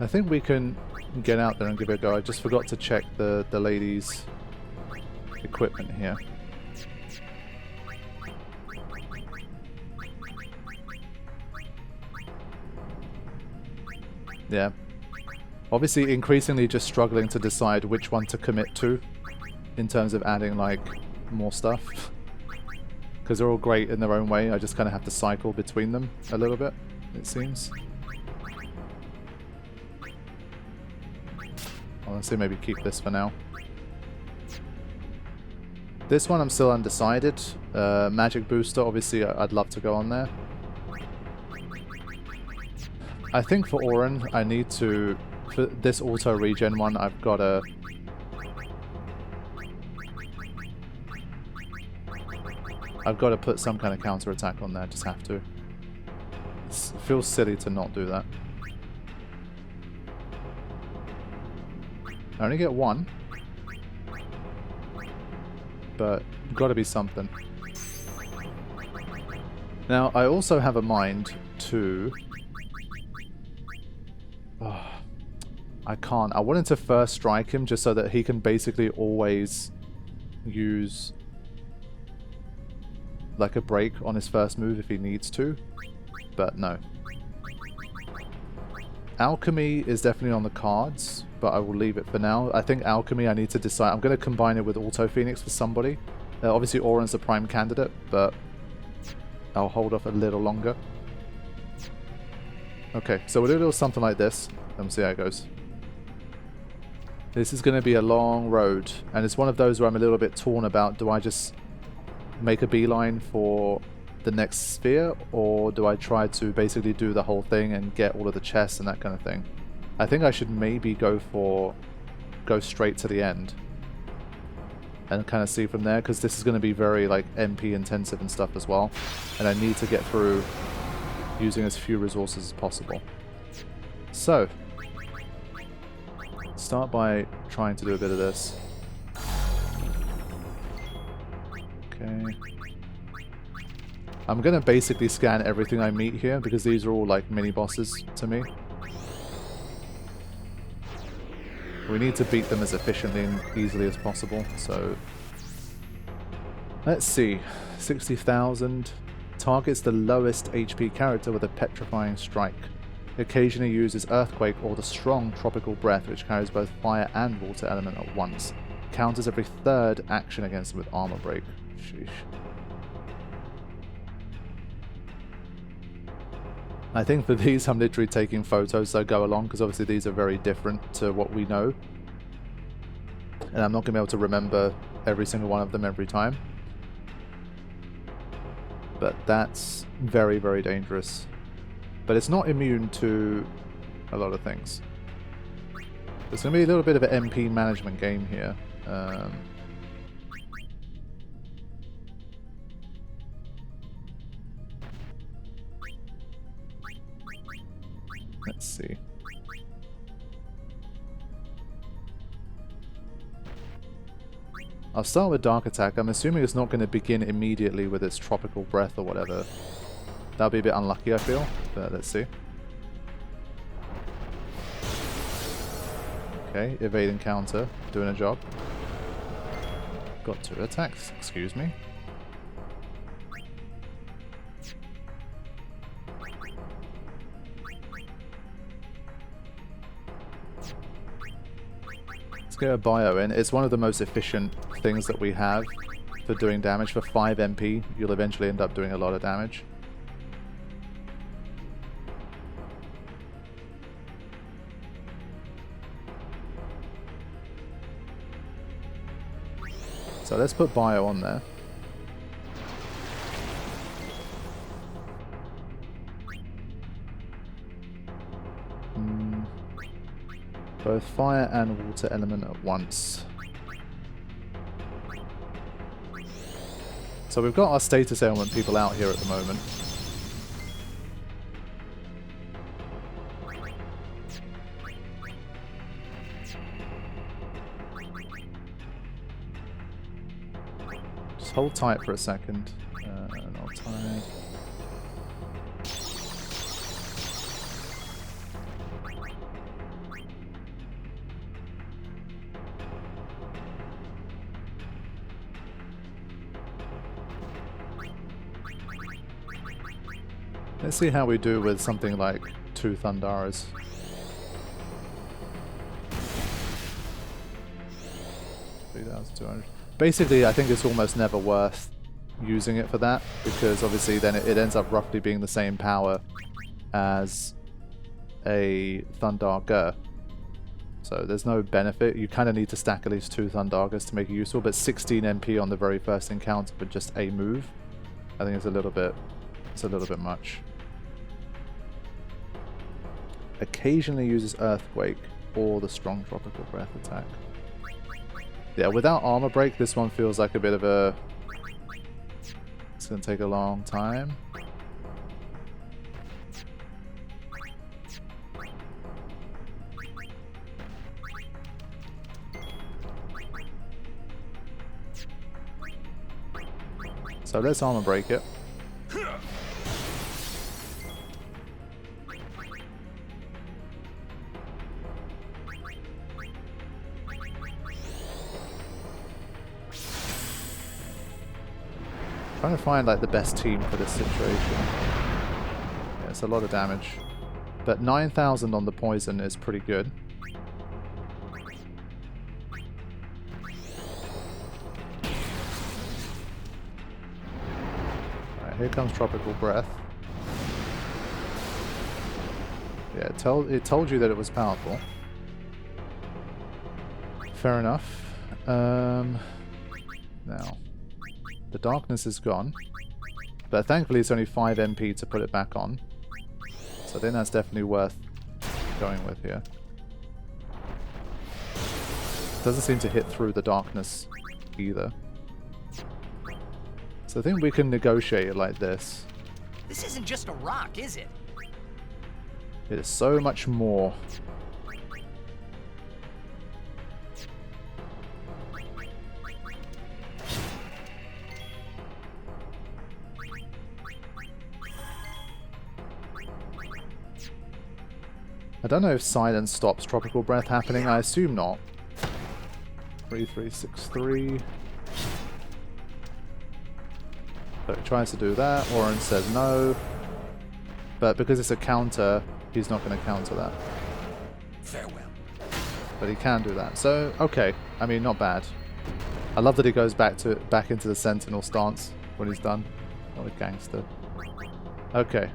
I think we can get out there and give it a go. I just forgot to check the lady's equipment here. Yeah. Obviously, increasingly just struggling to decide which one to commit to in terms of adding, like, more stuff. Because they're all great in their own way. I just kind of have to cycle between them a little bit, it seems. I'll say maybe keep this for now. This one I'm still undecided. Magic Booster, obviously I'd love to go on there. I think for Auron, I need to... For this auto regen one, I've got to... put some kind of counter attack on there, just have to. It feels silly to not do that. I only get one. But gotta be something. Now, I also have a mind to... Oh, I can't. I wanted to first strike him just so that he can basically always use like a break on his first move if he needs to. But no. Alchemy is definitely on the cards, but I will leave it for now. I think Alchemy I need to decide. I'm going to combine it with Auto Phoenix for somebody. Obviously Auron's the prime candidate, but I'll hold off a little longer. Okay, so we'll do a little something like this. Let me see how it goes. This is going to be a long road, and it's one of those where I'm a little bit torn about, do I just make a beeline for the next sphere, or do I try to basically do the whole thing and get all of the chests and that kind of thing? I think I should maybe go straight to the end and kind of see from there, because this is going to be very like MP intensive and stuff as well, and I need to get through using as few resources as possible. So start by trying to do a bit of this. Okay. I'm going to basically scan everything I meet here, because these are all like mini bosses to me. We need to beat them as efficiently and easily as possible, so... Let's see. 60,000. Targets the lowest HP character with a petrifying strike. Occasionally uses Earthquake or the strong Tropical Breath, which carries both fire and water element at once. Counters every third action against them with Armor Break. Sheesh. I think for these I'm literally taking photos so go along, because obviously these are very different to what we know. And I'm not going to be able to remember every single one of them every time. But that's very, very dangerous. But it's not immune to a lot of things. There's going to be a little bit of an MP management game here. Let's see. I'll start with Dark Attack. I'm assuming it's not going to begin immediately with its Tropical Breath or whatever. That'll be a bit unlucky, I feel. But let's see. Okay, evade and counter. Doing a job. Got 2 attacks, excuse me. Let's get a bio in. It's one of the most efficient things that we have for doing damage. For 5 MP, you'll eventually end up doing a lot of damage. So let's put bio on there. Both fire and water element at once. So we've got our status ailment people out here at the moment. Just hold tight for a second. Not tight. Let's see how we do with something like 2 Thundaras. $3,200. Basically, I think it's almost never worth using it for that, because obviously then it ends up roughly being the same power as a Thundaga. So there's no benefit. You kind of need to stack at least 2 Thundagas to make it useful, but 16 MP on the very first encounter for just a move, I think it's a little bit much. Occasionally uses Earthquake or the strong Tropical Breath attack. Yeah, without Armor Break, this one feels like a bit of a... It's going to take a long time. So let's Armor Break it. Trying to find like the best team for this situation. Yeah, it's a lot of damage. But 9,000 on the poison is pretty good. Alright, here comes Tropical Breath. Yeah, it told you that it was powerful. Fair enough. Now, the darkness is gone, but thankfully it's only 5 MP to put it back on. So I think that's definitely worth going with here. Doesn't seem to hit through the darkness either. So I think we can negotiate it like this. This isn't just a rock, is it? It is so much more. I don't know if silence stops Tropical Breath happening. I assume not. 3363. So he tries to do that. Warren says no. But because it's a counter, he's not going to counter that. Farewell. But he can do that. So, okay. I mean, not bad. I love that he goes back into the Sentinel stance when he's done. What a gangster. Okay.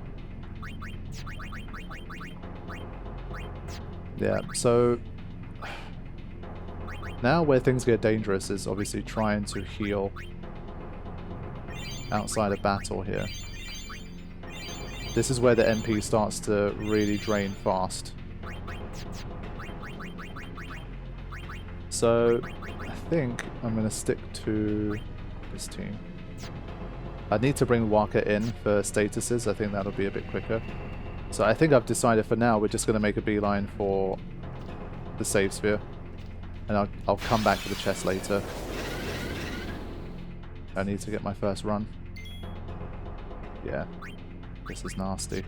Yeah, so now where things get dangerous is obviously trying to heal outside of battle here. This is where the MP starts to really drain fast. So I think I'm going to stick to this team. I need to bring Waka in for statuses. I think that'll be a bit quicker. So I think I've decided for now we're just going to make a beeline for the save sphere. And I'll come back to the chest later. I need to get my first run. Yeah. This is nasty.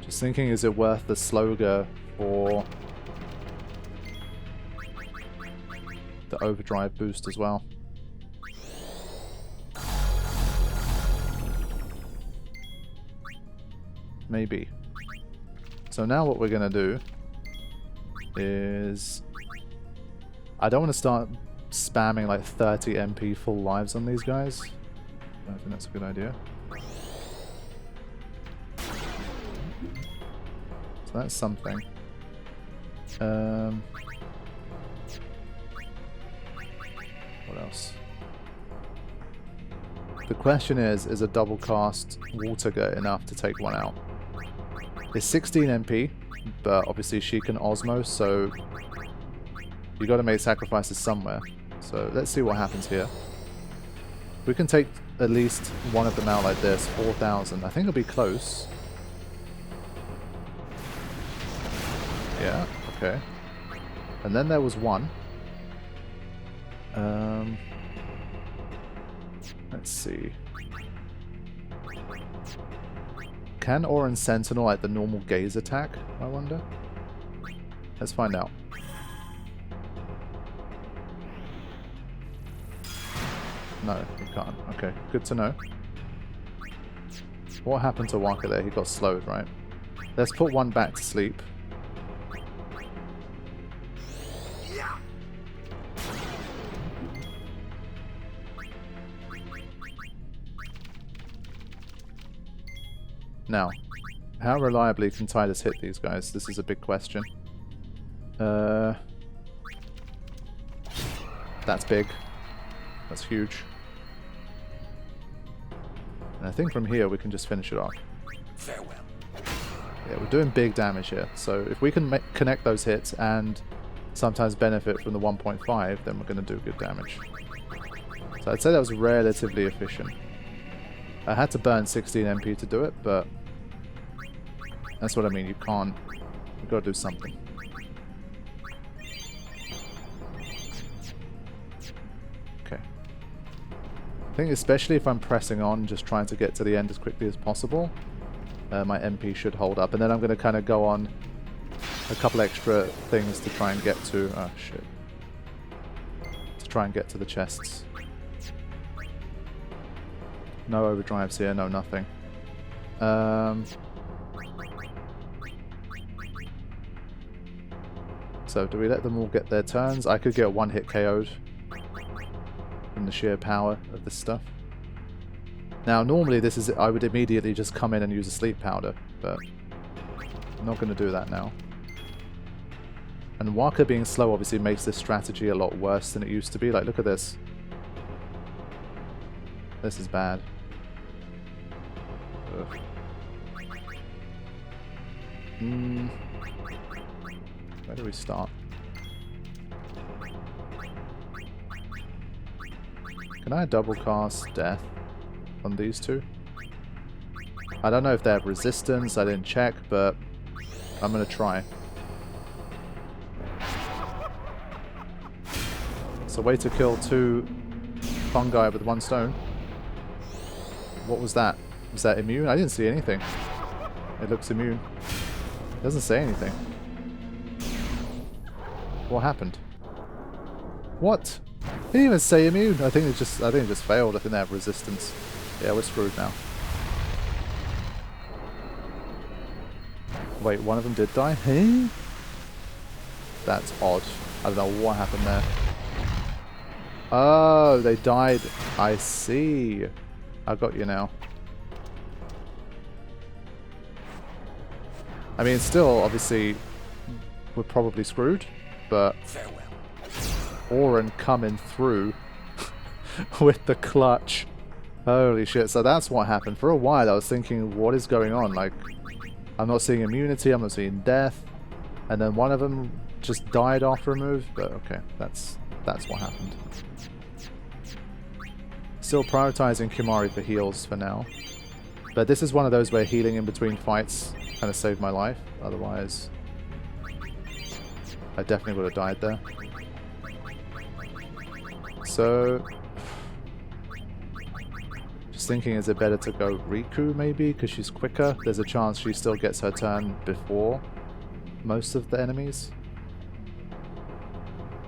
Just thinking, is it worth the Sloga for the overdrive boost as well? Maybe. So now what we're going to do is... I don't want to start spamming like 30 MP full lives on these guys. I think that's a good idea. So that's something. What else? The question is a double cast Waterga enough to take one out? It's 16 MP, but obviously she can Osmo, so you got to make sacrifices somewhere. So let's see what happens here. We can take at least one of them out like this, 4,000. I think it'll be close. Yeah, okay. And then there was one. Let's see. Can Oran Sentinel like the normal gaze attack, I wonder? Let's find out. No, you can't. Okay, good to know. What happened to Waka there? He got slowed, right? Let's put one back to sleep. Now, how reliably can Tidus hit these guys? This is a big question. That's big. That's huge. And I think from here we can just finish it off. Farewell. Yeah, we're doing big damage here. So if we can connect those hits and sometimes benefit from the 1.5, then we're going to do good damage. So I'd say that was relatively efficient. I had to burn 16 MP to do it, but that's what I mean. You can't. You've got to do something. Okay. I think especially if I'm pressing on, just trying to get to the end as quickly as possible, my MP should hold up. And then I'm going to kind of go on a couple extra things to try and get to... Oh, shit. To try and get to the chests. No overdrives here, no nothing. So do we let them all get their turns? I could get one hit KO'd from the sheer power of this stuff. Now normally this is, I would immediately just come in and use a sleep powder, but I'm not going to do that now. And Waka being slow obviously makes this strategy a lot worse than it used to be. Like, look at this. This is bad. Ugh. Where do we start? Can I double cast Death on these two? I don't know if they have resistance, I didn't check, but I'm gonna try. It's a way to kill two fungi with one stone. What was that? Was that immune? I didn't see anything. It looks immune. It doesn't say anything. What happened? What? It didn't even say immune. I think it just failed. I think they have resistance. Yeah, we're screwed now. Wait, one of them did die? Hey? That's odd. I don't know what happened there. Oh, they died. I see. I got you now. I mean, still, obviously, we're probably screwed, but Farewell. Oren coming through with the clutch. Holy shit. So that's what happened. For a while, I was thinking, what is going on? Like, I'm not seeing immunity, I'm not seeing death. And then one of them just died after a move, but okay, that's what happened. Still prioritizing Kimari for heals for now. But this is one of those where healing in between fights kind of saved my life. Otherwise, I definitely would have died there. So, just thinking, is it better to go Riku maybe? Because she's quicker. There's a chance she still gets her turn before most of the enemies.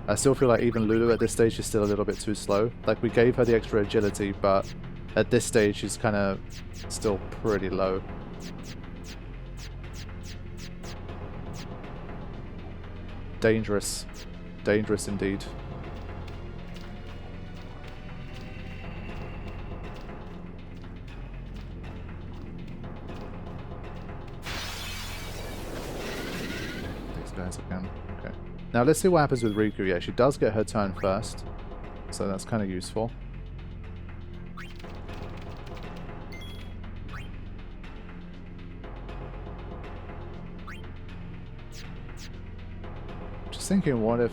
I still feel like even Lulu at this stage is still a little bit too slow. Like, we gave her the extra agility, but at this stage she's kind of still pretty low. Dangerous. Dangerous indeed. These guys again. Okay. Now let's see what happens with Riku. Yeah, she does get her turn first, so that's kind of useful. Just thinking, what if...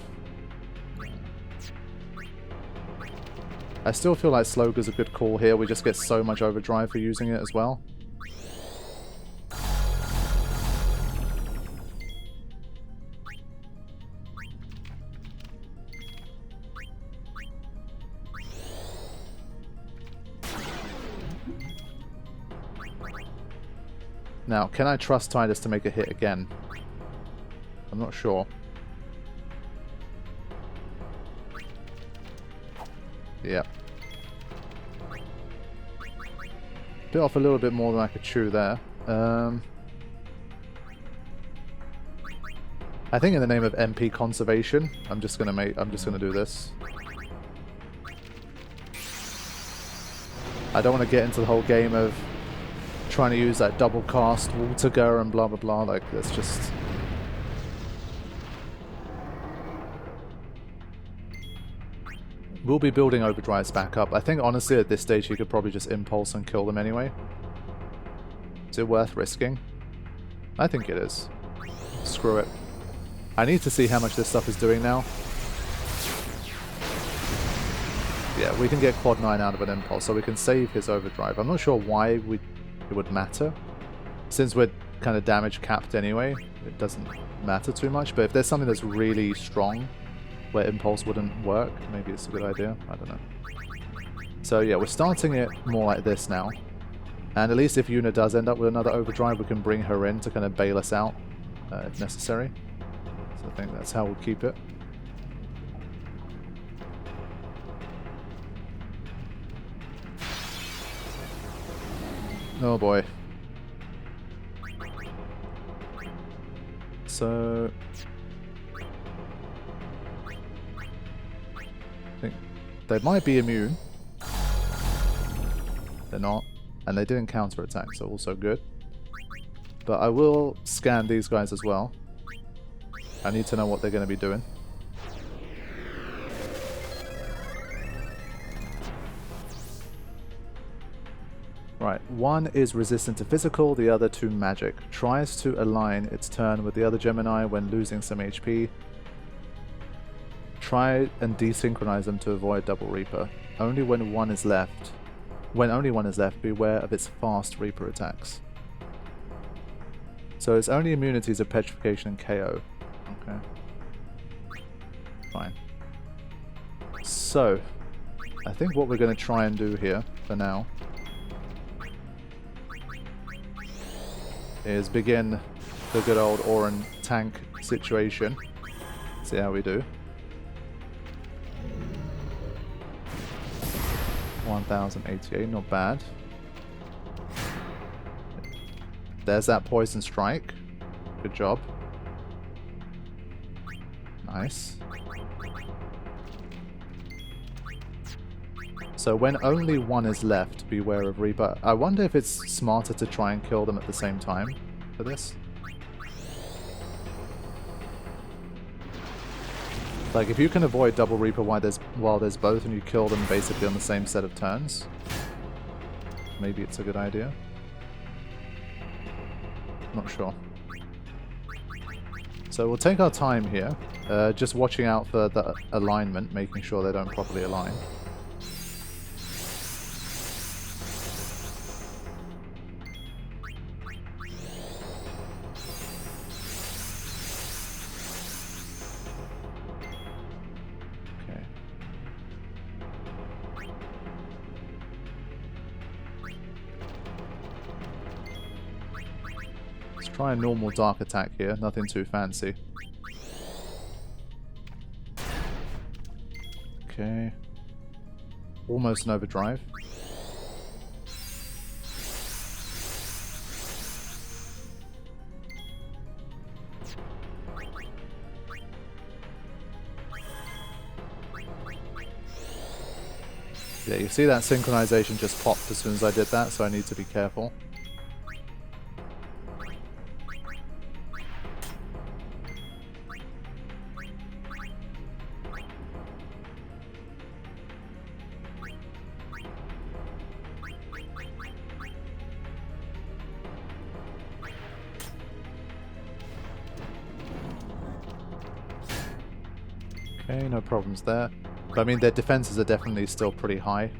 I still feel like Sloga's a good call here. We just get so much overdrive for using it as well. Now, can I trust Tidus to make a hit again? I'm not sure. Yep. Bit off a little bit more than I could chew there. I think in the name of MP conservation, I'm just gonna do this. I don't want to get into the whole game of trying to use that double cast water gun and blah blah blah. Like, that's just... We'll be building overdrives back up. I think honestly at this stage you could probably just impulse and kill them anyway. Is it worth risking? I think it is. Screw it. I need to see how much this stuff is doing now. Yeah, we can get quad 9 out of an impulse, so we can save his overdrive. I'm not sure why it would matter. Since we're kind of damage capped anyway, it doesn't matter too much. But if there's something that's really strong, where impulse wouldn't work, maybe it's a good idea. I don't know. So yeah, we're starting it more like this now. And at least if Yuna does end up with another overdrive, we can bring her in to kind of bail us out if necessary. So I think that's how we'll keep it. Oh boy. So... I think they might be immune. They're not. And they didn't counter-attack, so also good. But I will scan these guys as well. I need to know what they're going to be doing. Right, one is resistant to physical, the other to magic. Tries to align its turn with the other Gemini when losing some HP. Try and desynchronize them to avoid double Reaper. Only when one is left. When only one is left, beware of its fast Reaper attacks. So its only immunities are petrification and KO. Okay. Fine. So, I think what we're going to try and do here, for now, is begin the good old Orin tank situation. See how we do. 1088, not bad. There's that poison strike. Good job. Nice. So when only one is left, beware of Reaper. I wonder if it's smarter to try and kill them at the same time for this. Like, if you can avoid double Reaper while there's both and you kill them basically on the same set of turns, maybe it's a good idea. Not sure. So we'll take our time here, just watching out for the alignment, making sure they don't properly align. Try a normal dark attack here, nothing too fancy. Okay. Almost an overdrive. Yeah, you see that synchronization just popped as soon as I did that, so I need to be careful. Okay, no problems there. But I mean, their defenses are definitely still pretty high.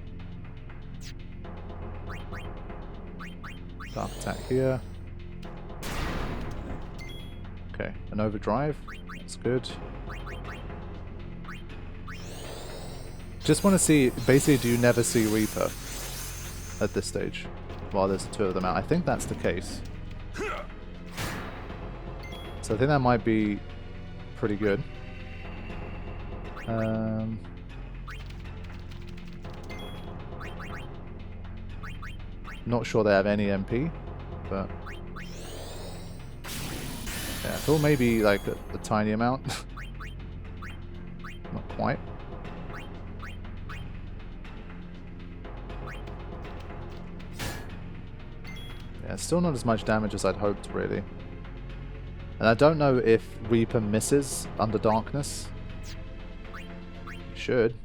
Dark attack here. Okay, an overdrive. That's good. Just want to see, basically, do you never see Reaper at this stage while there's two of them out? I think that's the case. So I think that might be pretty good. Not sure they have any MP, but yeah, I thought maybe like a tiny amount. Not quite. Yeah, still not as much damage as I'd hoped, really. And I don't know if Reaper misses under darkness. Should.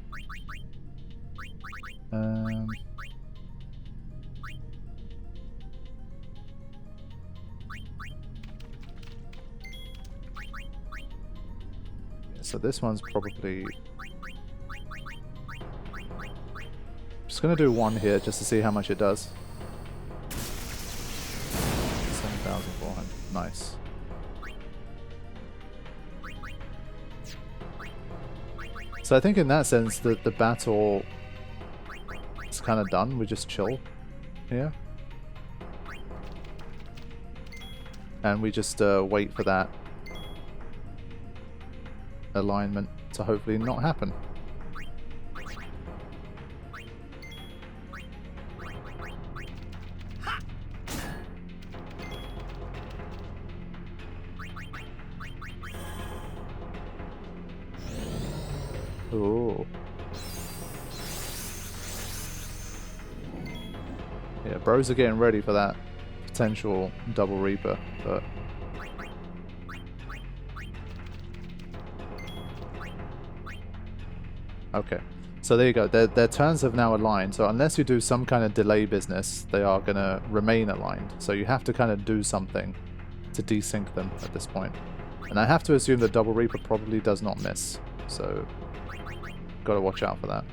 So this one's probably... Just gonna do one here just to see how much it does. 7,400. Nice. So I think in that sense that the battle is kind of done. We just chill here. And we just wait for that alignment to hopefully not happen. Ooh. Yeah, bros are getting ready for that potential double Reaper, but okay, so there you go. Their turns have now aligned, so unless you do some kind of delay business, they are going to remain aligned. So you have to kind of do something to desync them at this point. And I have to assume the double Reaper probably does not miss, so got to watch out for that.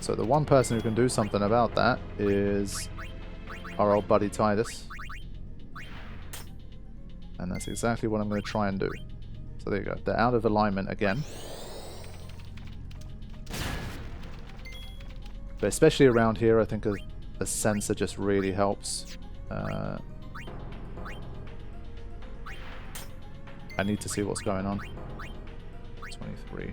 So the one person who can do something about that is our old buddy Titus. And that's exactly what I'm going to try and do. So there you go. They're out of alignment again. But especially around here, I think a sensor just really helps. I need to see what's going on. 23. Okay.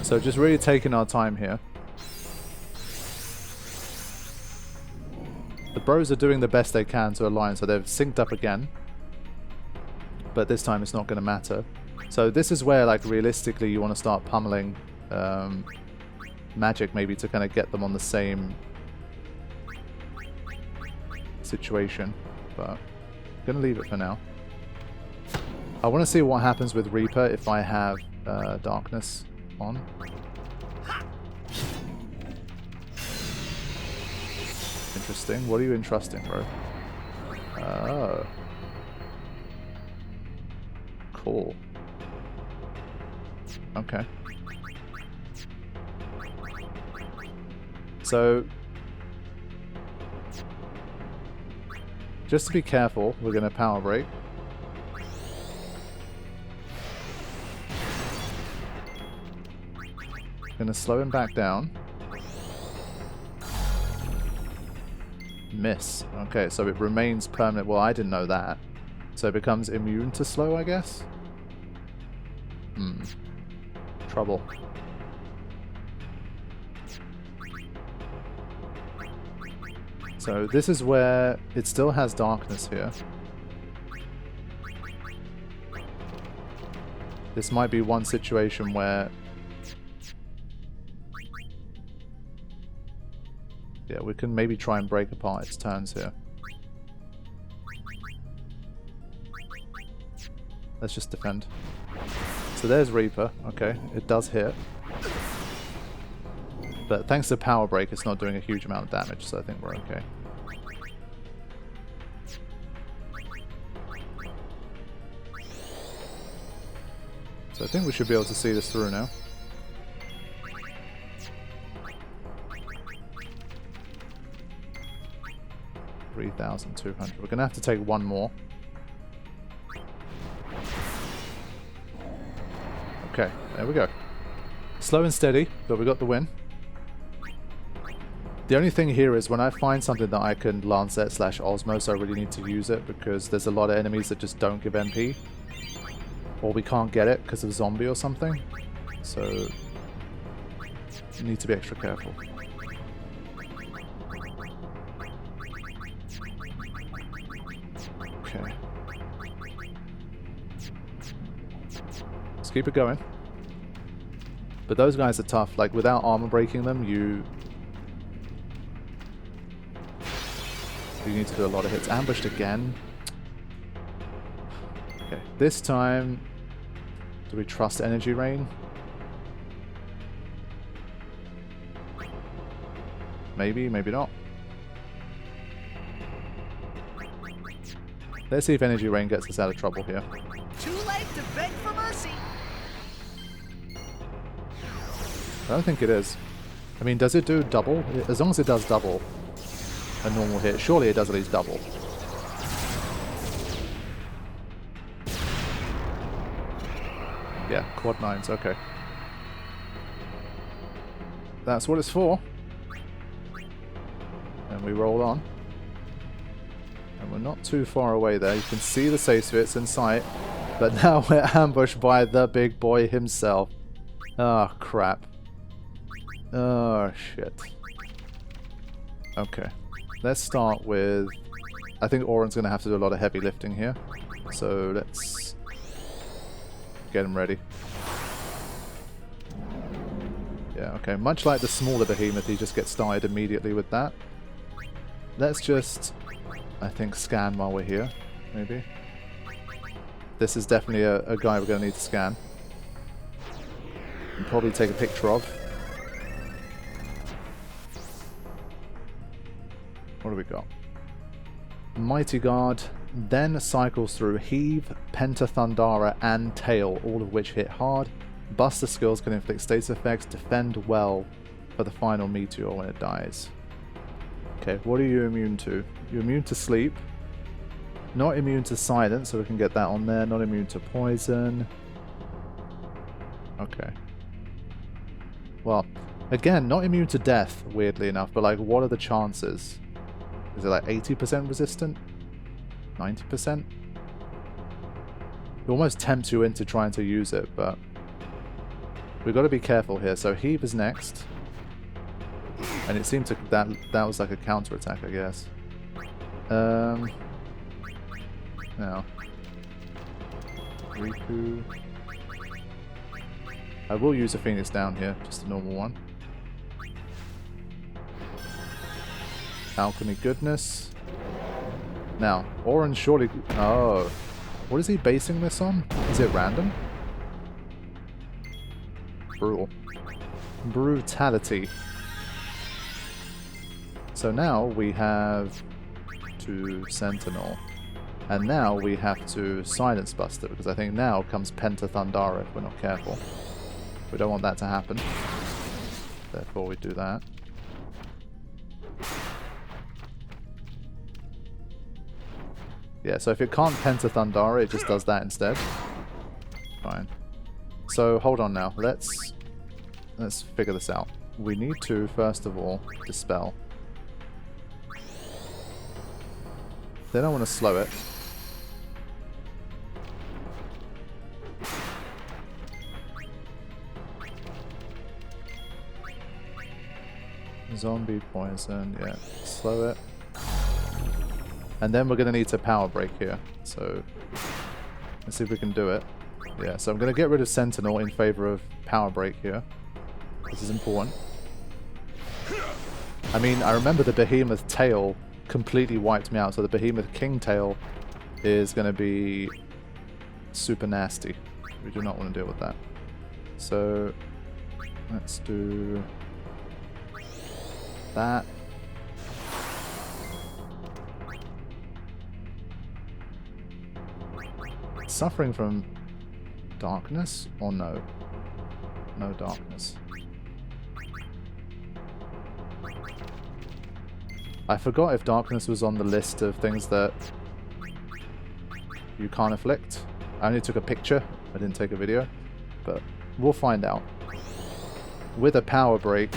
So just really taking our time here. The bros are doing the best they can to align, so they've synced up again. But this time it's not going to matter. So this is where, like, realistically you want to start pummeling magic, maybe, to kind of get them on the same situation. But I'm going to leave it for now. I want to see what happens with Reaper if I have darkness on. Interesting. What are you entrusting, bro? Oh. Cool. Okay. So, just to be careful, we're going to power break. Going to slow him back down. Miss. Okay, so it remains permanent. Well, I didn't know that. So it becomes immune to slow, I guess? Trouble. So this is where it still has darkness here. This might be one situation where... yeah, we can maybe try and break apart its turns here. Let's just defend. So there's Reaper. Okay, it does hit. But thanks to power break, it's not doing a huge amount of damage, so I think we're okay. So I think we should be able to see this through now. $3,200. We're gonna have to take one more. Okay, there we go. Slow and steady, but we got the win. The only thing here is when I find something that I can Lancet / Osmos, I really need to use it because there's a lot of enemies that just don't give MP. Or we can't get it because of zombie or something. So you need to be extra careful. Okay. Let's keep it going. But those guys are tough. Like, without armor breaking them, you need to do a lot of hits. Ambushed again. Okay, this time, do we trust Energy Rain? Maybe, maybe not. Let's see if Energy Rain gets us out of trouble here. Too late to beg for mercy. I don't think it is. I mean, does it do double? As long as it does double a normal hit, surely it does at least double. Yeah, quad 9s, okay. That's what it's for. And we roll on. And we're not too far away there. You can see the safe spits in sight. But now we're ambushed by the big boy himself. Oh, crap. Oh, shit. Okay. Let's start with... I think Auron's going to have to do a lot of heavy lifting here. So let's get him ready. Yeah, okay. Much like the smaller behemoth, he just gets started immediately with that. Let's just, I think, scan while we're here, maybe. This is definitely a guy we're going to need to scan. And probably take a picture of. What do we got? Mighty Guard then cycles through Heave, Pentathundara, and Tail, all of which hit hard. Buster skills can inflict status effects, defend well for the final meteor when it dies. Okay, what are you immune to? You're immune to sleep. Not immune to silence, so we can get that on there. Not immune to poison. Okay. Well, again, not immune to death, weirdly enough, but like, what are the chances? Is it like 80% resistant? 90%? It almost tempts you into trying to use it, but we've got to be careful here. So Heave is next. And it seemed to that was like a counter attack, I guess. Now Riku. I will use a Phoenix down here, just a normal one. Alchemy goodness. Now, Auron surely... Oh. What is he basing this on? Is it random? Brutal. Brutality. So now we have to Sentinel. And now we have to Silence Buster, because I think now comes Pentathundara if we're not careful. We don't want that to happen. Therefore we do that. Yeah, so if it can't Pentathundara, it just does that instead. Fine. So hold on now. Let's figure this out. We need to, first of all, Dispel. Then I want to slow it. Zombie poison, yeah. Slow it. And then we're going to need to power break here. So let's see if we can do it. Yeah, so I'm going to get rid of Sentinel in favor of power break here. This is important. I mean, I remember the Behemoth tail completely wiped me out, so the Behemoth King tail is going to be super nasty. We do not want to deal with that. So let's do that. Suffering from darkness or no? No darkness. I forgot if darkness was on the list of things that you can't afflict. I only took a picture, I didn't take a video, but we'll find out. With a power break,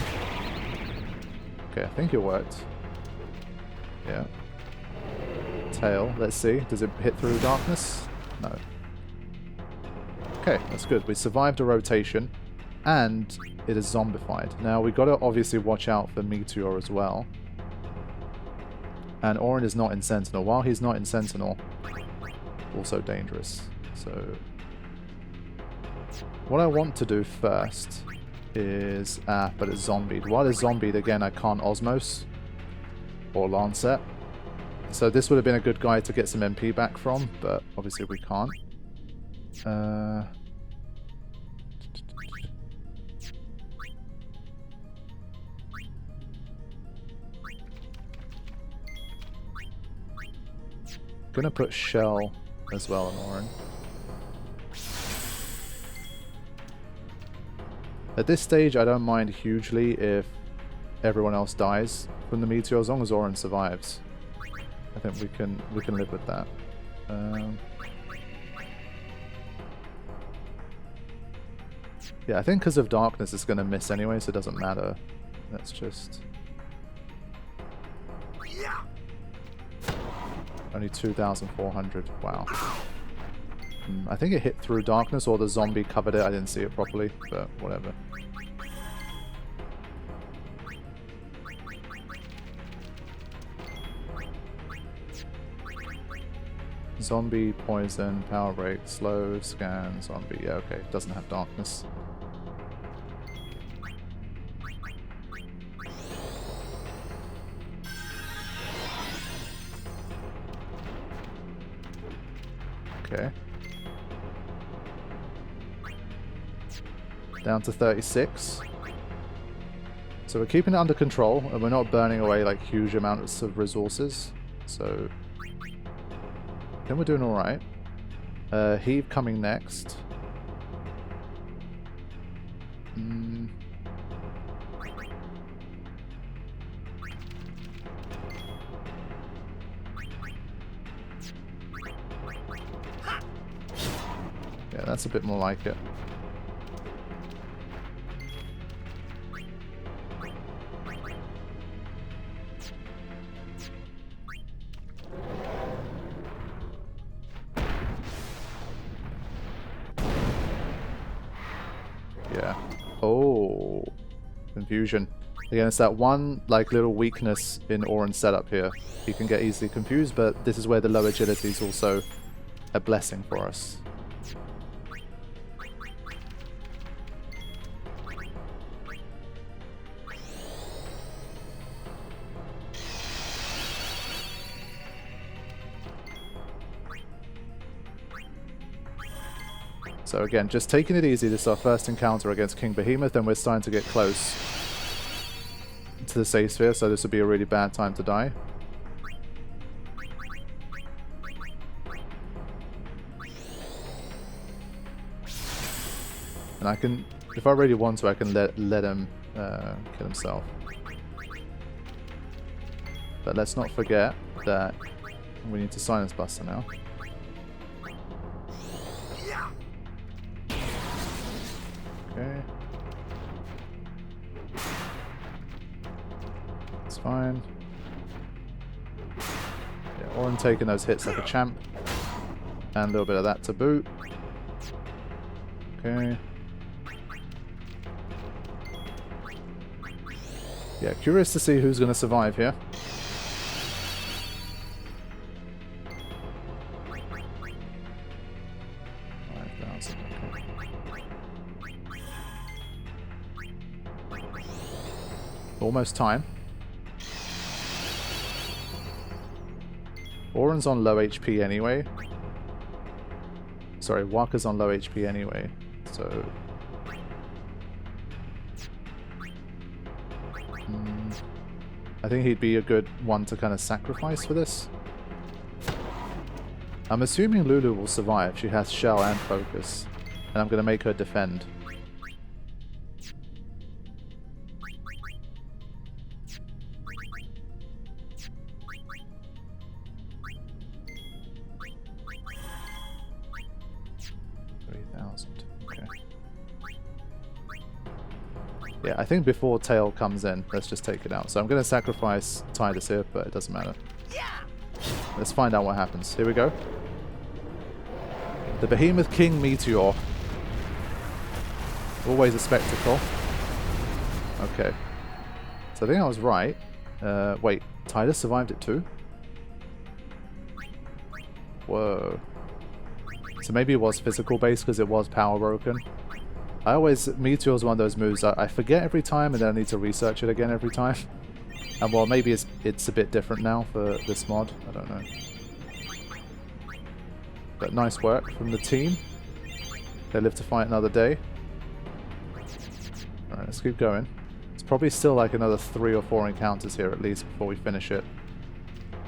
Okay, I think it worked. Yeah. Tail, let's see. Does it hit through darkness? No. Okay, that's good. We survived a rotation, and it is zombified. Now, we got to obviously watch out for Meteor as well. And Orin is not in Sentinel. While he's not in Sentinel, also dangerous. So, what I want to do first is... but it's zombied. While it's zombied, again, I can't Osmos or Lancet. So this would have been a good guy to get some MP back from, but obviously we can't. Gonna put Shell as well on Orin. At this stage, I don't mind hugely if everyone else dies from the Meteor, as long as Orin survives. I think we can live with that. Yeah, I think because of darkness, it's going to miss anyway, so it doesn't matter. Let's just... Only 2,400. Wow. I think it hit through darkness, or the zombie covered it. I didn't see it properly, but whatever. Zombie, poison, power break, slow, scan, zombie. Yeah, okay. Doesn't have darkness. Okay. Down to 36. So we're keeping it under control, and we're not burning away like huge amounts of resources. So I think we're doing alright. Heave coming next. Yeah, that's a bit more like it. Yeah. Oh, confusion. Again, it's that one like little weakness in Orin's setup here. He can get easily confused, but this is where the low agility is also a blessing for us. So again, just taking it easy. This is our first encounter against King Behemoth, and we're starting to get close to the safe sphere, so this would be a really bad time to die. And I can, if I really want to, I can let him kill himself. But let's not forget that we need to silence Buster now. Okay. It's fine. Yeah, Orin taking those hits like a champ. And a little bit of that to boot. Okay. Yeah, curious to see who's going to survive here. Almost time. Orin's on low HP anyway. Sorry, Waka's on low HP anyway. So... I think he'd be a good one to kind of sacrifice for this. I'm assuming Lulu will survive. She has Shell and Focus. And I'm going to make her defend. Yeah, I think before Tail comes in, let's just take it out. So I'm going to sacrifice Tidus here, but it doesn't matter. Yeah. Let's find out what happens. Here we go. The Behemoth King Meteor. Always a spectacle. Okay. So I think I was right. Wait, Tidus survived it too? Whoa. So maybe it was physical based because it was power broken. Meteor is one of those moves I forget every time and then I need to research it again every time. And well, maybe it's a bit different now for this mod. I don't know. But nice work from the team. They live to fight another day. Alright, let's keep going. It's probably still like another 3 or 4 encounters here at least before we finish it.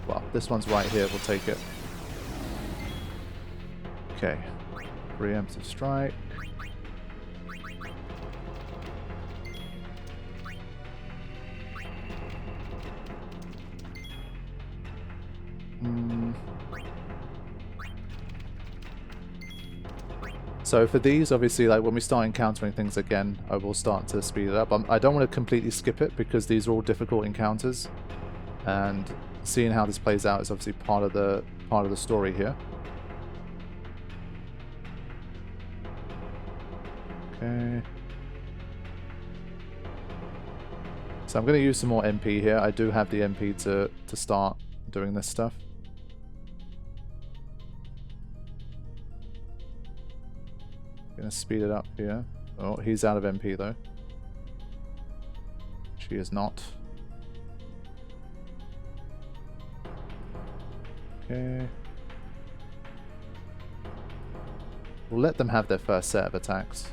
Well, this one's right here. We'll take it. Okay. Preemptive strike. So for these, obviously, like when we start encountering things again, I will start to speed it up. I don't want to completely skip it because these are all difficult encounters, and seeing how this plays out is obviously part of the story here. Okay. So I'm going to use some more MP here. I do have the MP to start doing this stuff. Gonna speed it up here. Oh, he's out of MP though. She is not. Okay. We'll let them have their first set of attacks.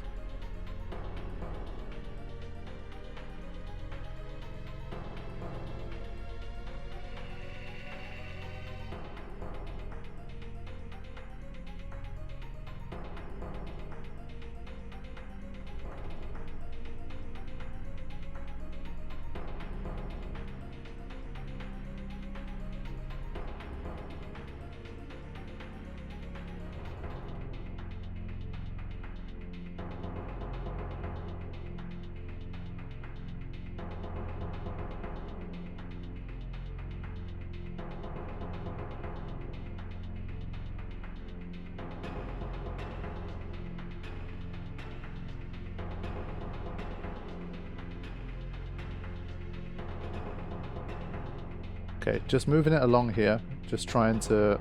Okay, just moving it along here, just trying to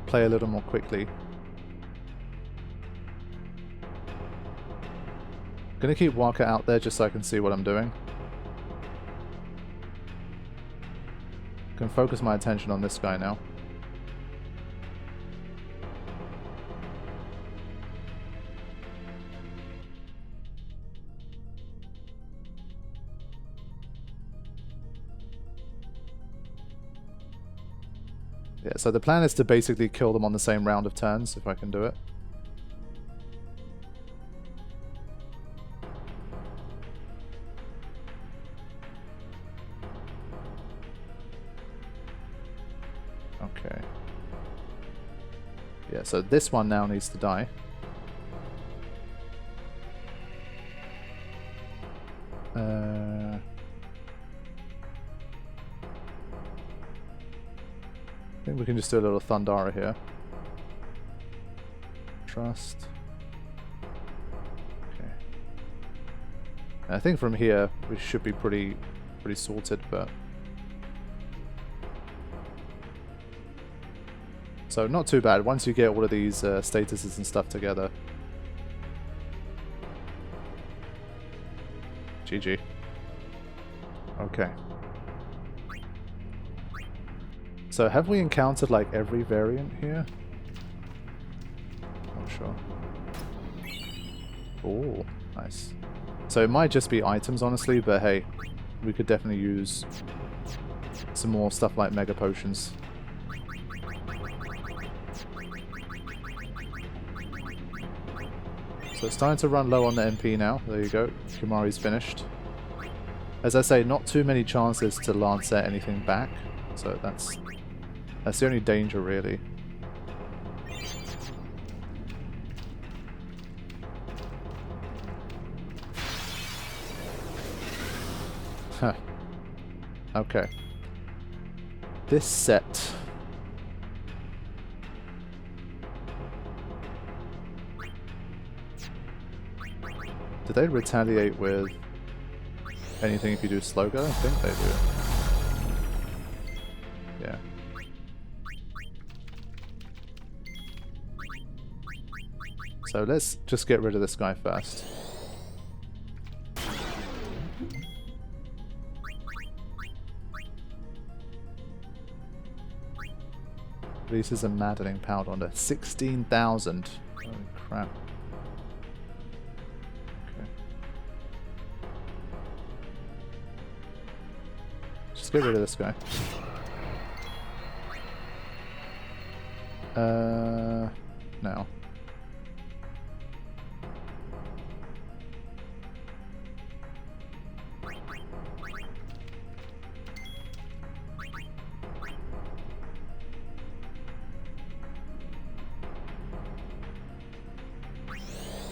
play a little more quickly. Gonna keep Waka out there just so I can see what I'm doing. Can focus my attention on this guy now. Yeah, so the plan is to basically kill them on the same round of turns, if I can do it. Okay. Yeah, so this one now needs to die. I think we can just do a little Thundara here. Trust. Okay. And I think from here we should be pretty sorted, but so not too bad once you get all of these statuses and stuff together. GG. Okay. So have we encountered like every variant here? Not sure. Oh, nice. So it might just be items honestly, but hey, we could definitely use some more stuff like Mega Potions. So it's starting to run low on the MP now. There you go. Kimari's finished. As I say, not too many chances to Lancet anything back. So that's the only danger, really. Okay. This set. Do they retaliate with anything if you do slow go? I think they do. Yeah. So let's just get rid of this guy first. This is a maddening pound on there. 16,000. Holy crap. Okay. Just get rid of this guy. Now.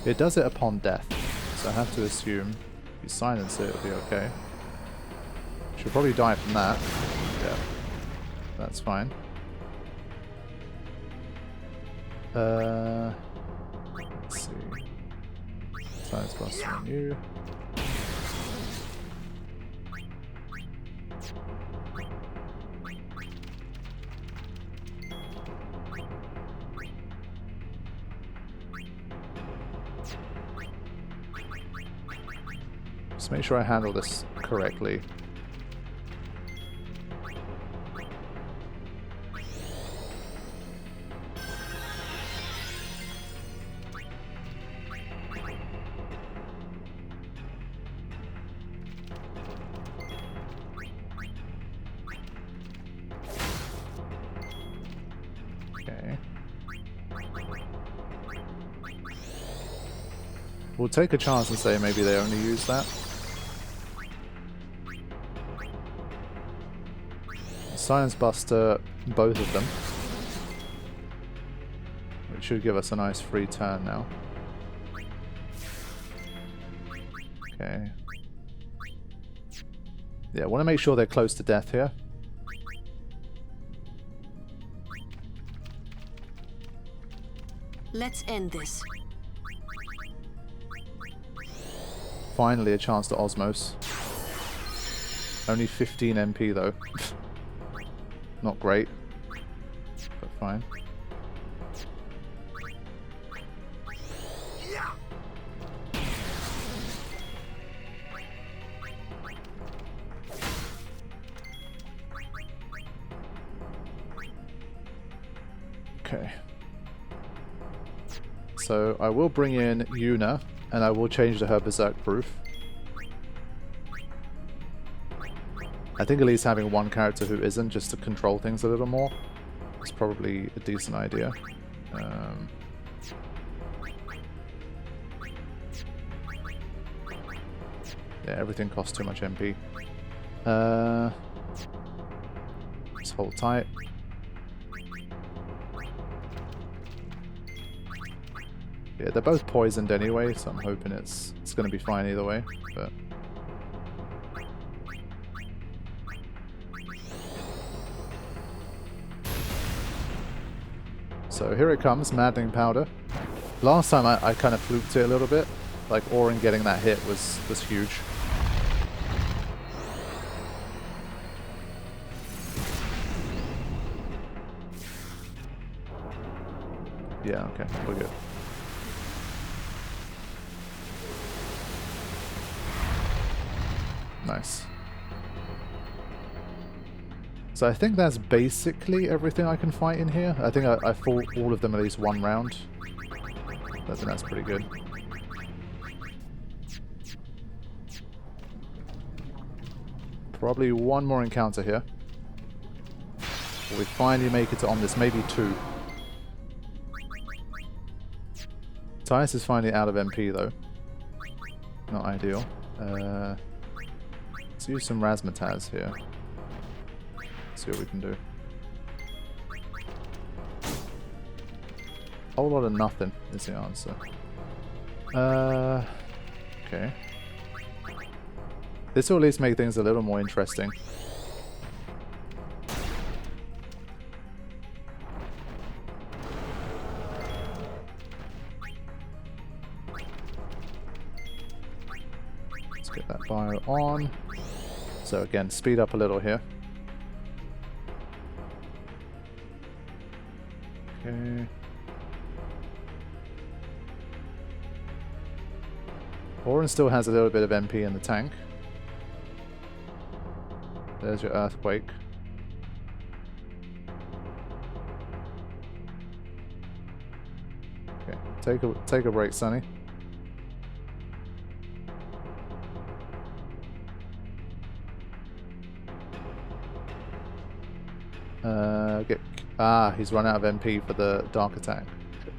It does it upon death, so I have to assume if you silence it, it'll be okay. She'll probably die from that. Yeah, that's fine. Let's see. Silence Buster on you. Just make sure I handle this correctly. Okay. We'll take a chance and say maybe they only use that. Silence Buster, both of them. Which should give us a nice free turn now. Okay. Yeah, I want to make sure they're close to death here. Let's end this. Finally a chance to Osmos. Only 15 MP though. Not great, but fine. Okay. So I will bring in Yuna, and I will change to her Berserk Proof. I think at least having one character who isn't, just to control things a little more, is probably a decent idea. Yeah, everything costs too much MP. Just hold tight. Yeah, they're both poisoned anyway, so I'm hoping it's going to be fine either way. But so here it comes, Maddening Powder. Last time I kind of fluked it a little bit. Like, Orin getting that hit was huge. Yeah, okay, we're good. Nice. So I think that's basically everything I can fight in here. I think I fought all of them at least one round. I think that's pretty good. Probably one more encounter here. We finally make it to Omnis, maybe two. Tias is finally out of MP though. Not ideal. Let's use some Razzmatazz here. See what we can do. Whole lot of nothing is the answer. Okay. This will at least make things a little more interesting. Get that bio on. So again, speed up a little here. Okay. Oren still has a little bit of MP in the tank. There's your earthquake. Okay, take a break, Sonny. He's run out of MP for the dark attack. Good.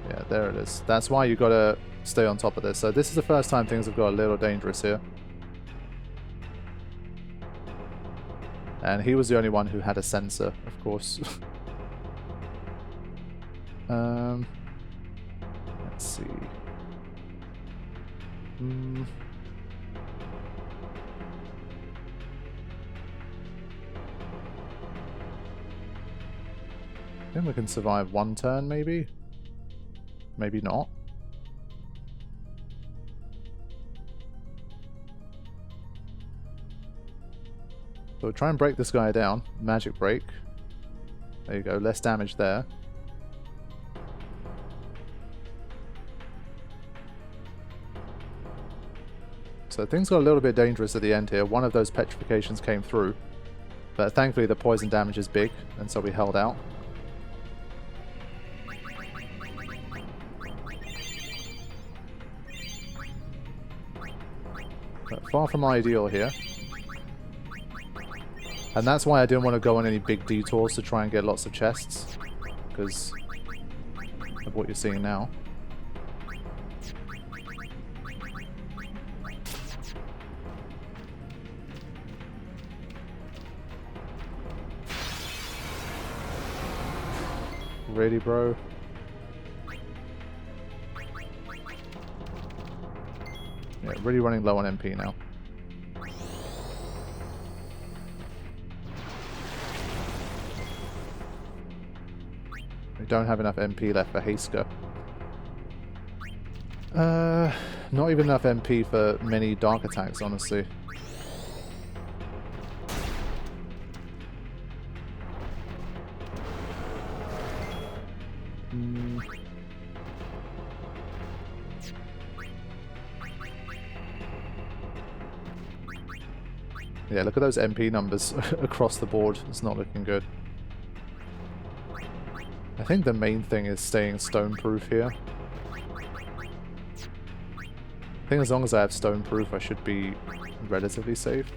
Yeah, there it is. That's why you gotta stay on top of this. So this is the first time things have got a little dangerous here. And he was the only one who had a sensor, of course. Let's see. I think we can survive one turn, maybe? Maybe not. So we'll try and break this guy down. Magic break. There you go, less damage there. So things got a little bit dangerous at the end here. One of those petrifications came through. But thankfully the poison damage is big, and so we held out. But far from ideal here. And that's why I didn't want to go on any big detours to try and get lots of chests. Because of what you're seeing now. Really, bro? Yeah, really running low on MP now. We don't have enough MP left for Hasker. Not even enough MP for many dark attacks, honestly. Yeah, look at those MP numbers across the board. It's not looking good. I think the main thing is staying stone-proof here. I think as long as I have stone-proof, I should be relatively safe.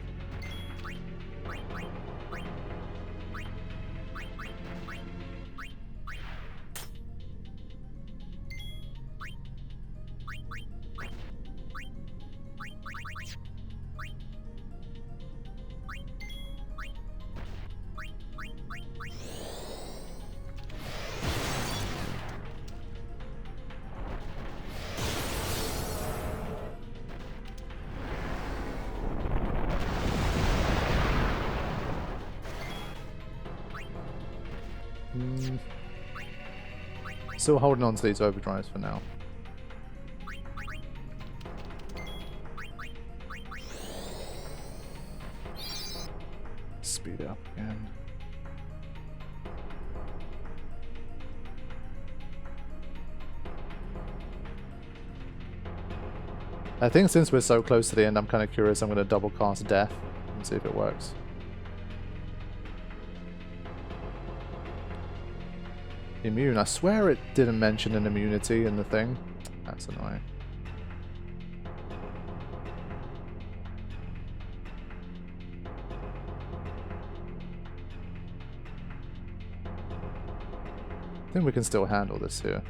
Still holding on to these overdrives for now. Speed up again. I think since we're so close to the end, I'm kind of curious. I'm going to double cast Death and see if it works. Immune. I swear it didn't mention an immunity in the thing. That's annoying. I think we can still handle this here.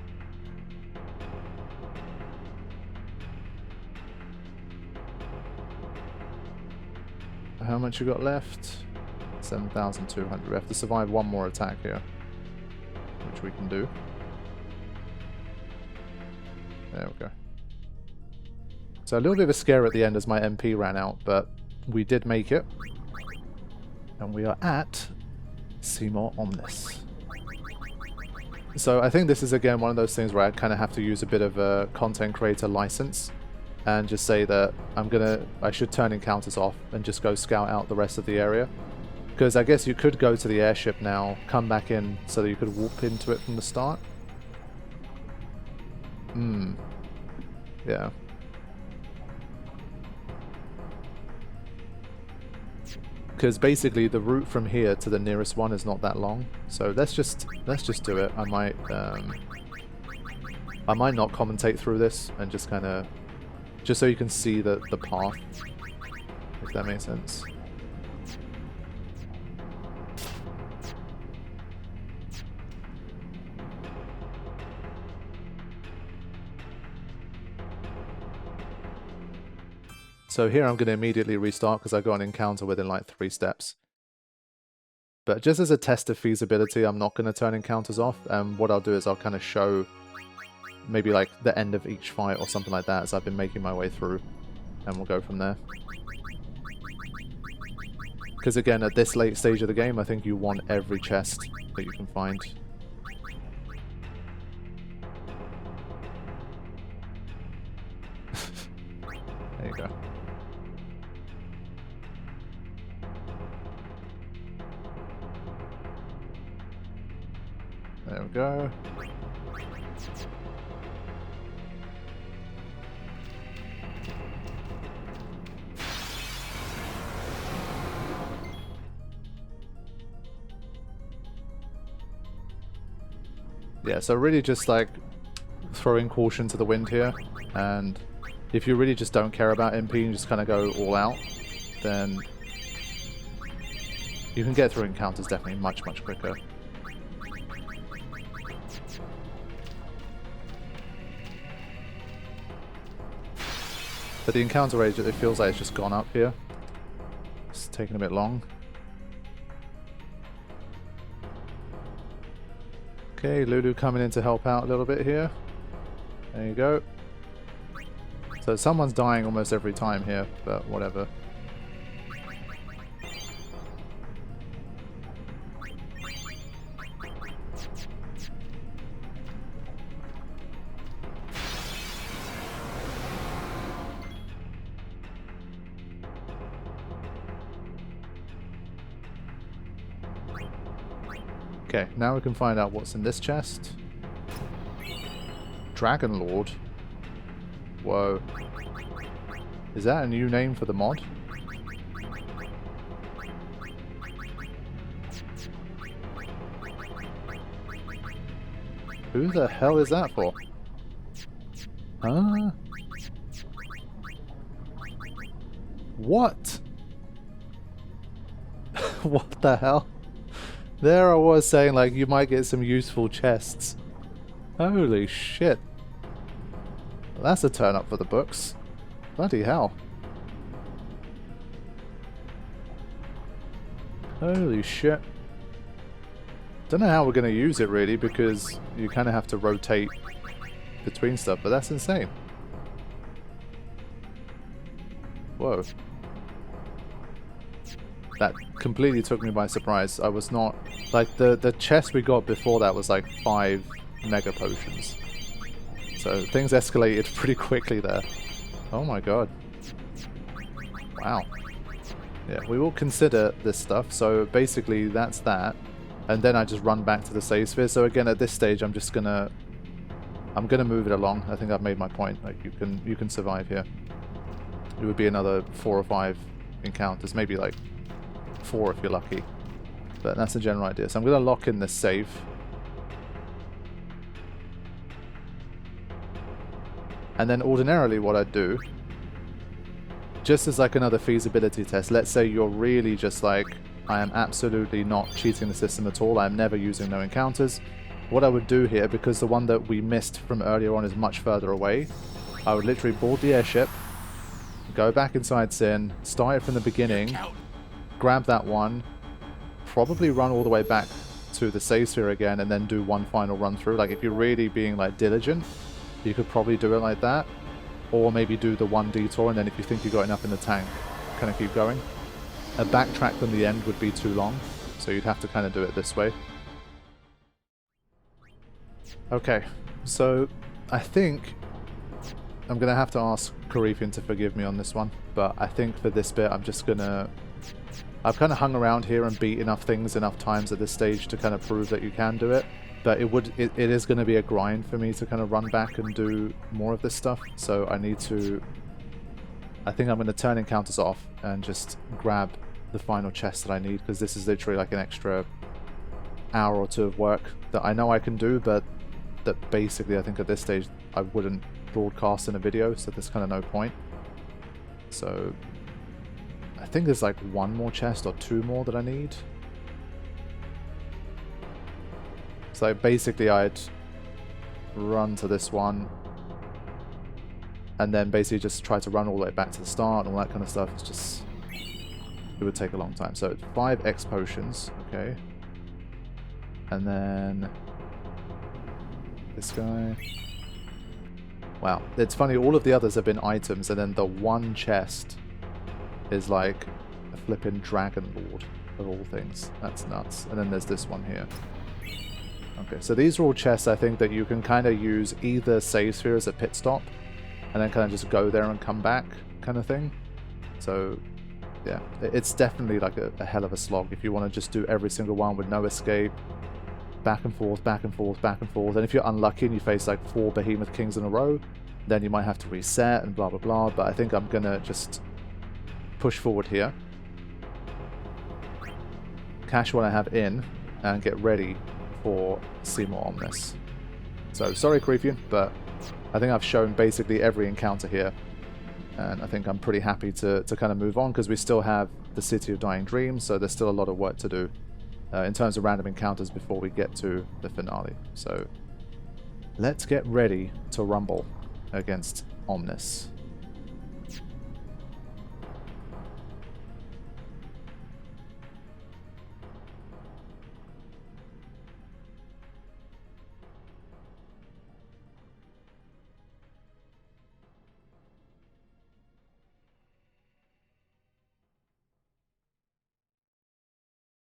How much you got left? 7,200. We have to survive one more attack here. Which we can do. There we go. So a little bit of a scare at the end as my MP ran out, but we did make it. And we are at Seymour Omnis. So I think this is again one of those things where I kind of have to use a bit of a content creator license and just say that I should turn encounters off and just go scout out the rest of the area. Because I guess you could go to the airship now, come back in so that you could warp into it from the start. Yeah. Because basically the route from here to the nearest one is not that long, so let's just do it. I might not commentate through this and just kind of just so you can see the path, if that makes sense. So here I'm going to immediately restart because I got an encounter within like 3 steps. But just as a test of feasibility, I'm not going to turn encounters off. And what I'll do is I'll kind of show maybe like the end of each fight or something like that as I've been making my way through. And we'll go from there. Because again, at this late stage of the game, I think you want every chest that you can find. There you go. There we go. Yeah, so really just like throwing caution to the wind here, and if you really just don't care about MP and just kind of go all out, then you can get through encounters definitely much quicker. But the encounter rate, it feels like it's just gone up here. It's taking a bit long. Okay, Lulu coming in to help out a little bit here. There you go. So someone's dying almost every time here, but whatever. Okay, now we can find out what's in this chest. Dragon Lord. Whoa. Is that a new name for the mod? Who the hell is that for? Huh? What? What the hell? There I was saying like you might get some useful chests. Holy shit. Well, that's a turn up for the books. Bloody hell. Holy shit. Don't know how we're going to use it really because you kind of have to rotate between stuff, but that's insane. Whoa. That completely took me by surprise. I was not... Like, the chest we got before that was like 5 mega potions. So things escalated pretty quickly there. Oh my god. Wow. Yeah, we will consider this stuff. So basically that's that. And then I just run back to the save sphere. So again, at this stage, I'm gonna move it along. I think I've made my point. Like, you can survive here. It would be another 4 or 5 encounters, maybe like 4 if you're lucky. But that's the general idea. So I'm going to lock in this save. And then ordinarily what I'd do, just as like another feasibility test, let's say you're really just like, I am absolutely not cheating the system at all, I'm never using no encounters. What I would do here, because the one that we missed from earlier on is much further away, I would literally board the airship, go back inside Sin, start it from the beginning, grab that one, probably run all the way back to the save sphere again, and then do one final run through. Like, if you're really being like diligent, you could probably do it like that, or maybe do the one detour, and then if you think you got enough in the tank, kind of keep going. A backtrack from the end would be too long, so you'd have to kind of do it this way. Okay, so I think I'm going to have to ask Karifean to forgive me on this one, but I think for this bit I'm just going to... I've kind of hung around here and beat enough things enough times at this stage to kind of prove that you can do it, but it is going to be a grind for me to kind of run back and do more of this stuff, so I need to... I think I'm going to turn encounters off and just grab the final chest that I need, because this is literally like an extra hour or two of work that I know I can do, but that basically I think at this stage I wouldn't broadcast in a video, so there's kind of no point. So I think there's like one more chest or two more that I need. So basically I'd run to this one and then basically just try to run all the way back to the start and all that kind of stuff. It's just... it would take a long time. So 5 X potions, okay. And then this guy. Wow, it's funny, all of the others have been items, and then the one chest is like a flippin' Dragon Lord of all things. That's nuts. And then there's this one here. Okay, so these are all chests I think that you can kind of use either save sphere as a pit stop, and then kind of just go there and come back kind of thing. So yeah, it's definitely like a hell of a slog if you want to just do every single one with no escape. Back and forth, back and forth, back and forth. And if you're unlucky and you face like 4 Behemoth Kings in a row, then you might have to reset and blah blah blah. But I think I'm gonna just push forward here, cash what I have in, and get ready for Seymour Omnis. So sorry Karifean, but I think I've shown basically every encounter here, and I think I'm pretty happy to kind of move on, because we still have the City of Dying Dreams, so there's still a lot of work to do in terms of random encounters before we get to the finale. So let's get ready to rumble against Omnis.